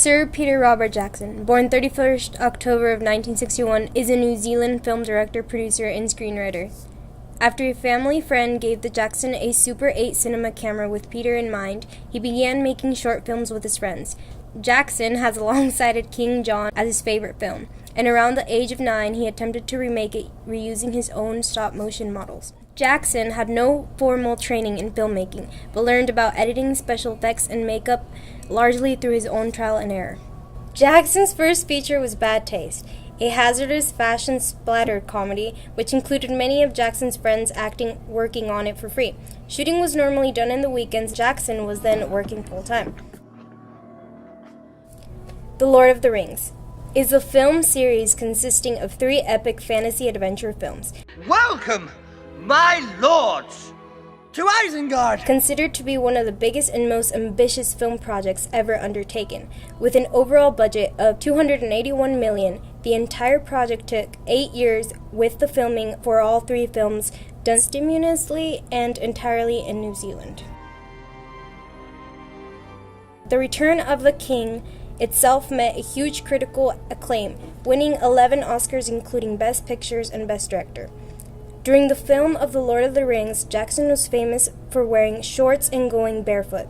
Sir Peter Robert Jackson, born 31st October of 1961, is a New Zealand film director, producer, and screenwriter. After a family friend gave the Jackson a Super 8 cinema camera with Peter in mind, he began making short films with his friends. Jackson has alongside King John as his favorite film, and around the age of 9 he attempted to remake it reusing his own stop-motion models. Jackson had no formal training in filmmaking, but learned about editing, special effects, and makeup largely through his own trial and error. Jackson's first feature was Bad Taste, a hazardous fashion splatter comedy which included many of Jackson's friends working on it for free. Shooting was normally done in the weekends. Jackson was then working full-time. The Lord of the Rings is a film series consisting of 3 epic fantasy adventure films. Welcome, my lords, to Isengard! Considered to be one of the biggest and most ambitious film projects ever undertaken. With an overall budget of $281 million, the entire project took 8 years, with the filming for all 3 films done simultaneously and entirely in New Zealand. The Return of the King itself met a huge critical acclaim, winning 11 Oscars including Best Pictures and Best Director. During the film of The Lord of the Rings, Jackson was famous for wearing shorts and going barefoot.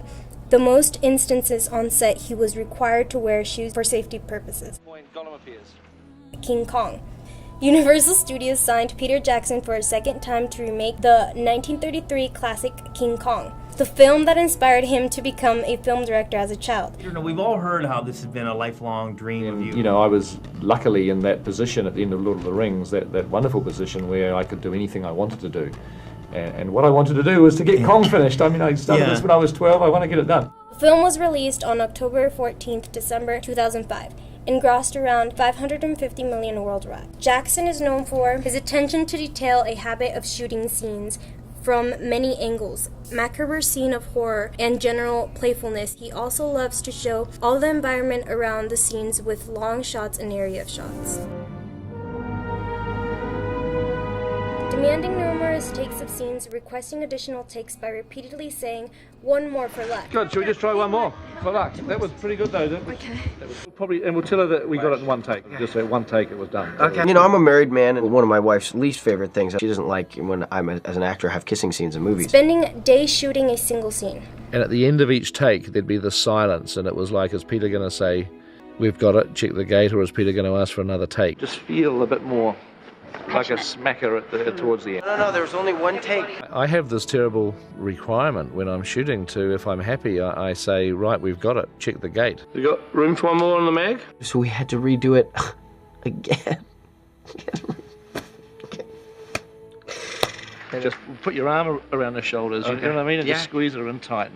The most instances on set he was required to wear shoes for safety purposes. King Kong. Universal Studios signed Peter Jackson for a second time to remake the 1933 classic King Kong, the film that inspired him to become a film director as a child. You know, we've all heard how this has been a lifelong dream of you. You know, I was luckily in that position at the end of Lord of the Rings, that wonderful position where I could do anything I wanted to do. And what I wanted to do was to get Kong finished. I mean, I started this when I was 12, I want to get it done. The film was released on October 14th, December 2005. Engrossed around $550 million worldwide. Jackson is known for his attention to detail, a habit of shooting scenes from many angles, macabre scene of horror, and general playfulness. He also loves to show all the environment around the scenes with long shots and area shots. Demanding numerous takes of scenes, requesting additional takes by repeatedly saying, "One more for luck." Good, shall we just try one more for luck? That was pretty good though. Okay. And we'll tell her that we got it in one take. Just say one take, it was done. Okay. You know, I'm a married man, and one of my wife's least favorite things, she doesn't like when I'm, as an actor, have kissing scenes in movies. Spending days shooting a single scene. And at the end of each take, there'd be this silence, and it was like, is Peter going to say, "We've got it, check the gate," or is Peter going to ask for another take? Just feel a bit more like a smacker towards the end. No, there was only one take. I have this terrible requirement when I'm shooting to, if I'm happy, I say, right, we've got it, check the gate. You got room for one more on the mag? So we had to redo it again. Just put your arm around her shoulders, you know what I mean, and just squeeze her in tight.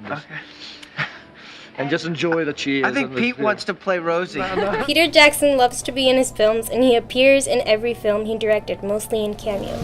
And just enjoy the cheers. I think Pete wants to play Rosie. Peter Jackson loves to be in his films, and he appears in every film he directed, mostly in cameos.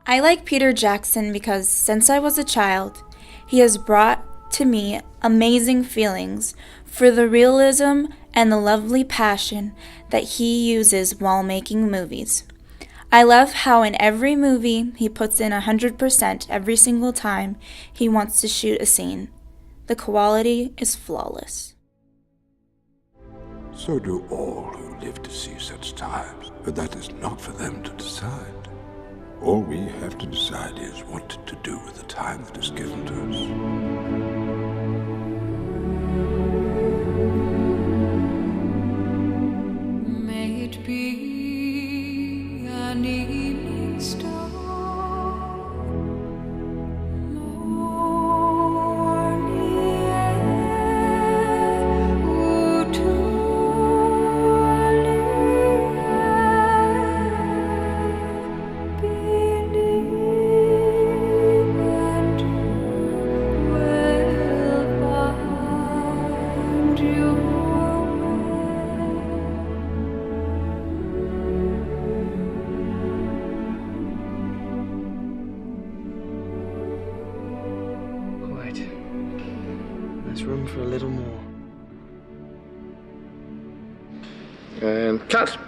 I like Peter Jackson because since I was a child, he has brought to me amazing feelings for the realism and the lovely passion that he uses while making movies. I love how in every movie he puts in 100% every single time he wants to shoot a scene. The quality is flawless. So do all who live to see such times, but that is not for them to decide. All we have to decide is what to do with the time that is given to us. Be an evening star, morning air, believe and will find your way. There's room for a little more. And cut.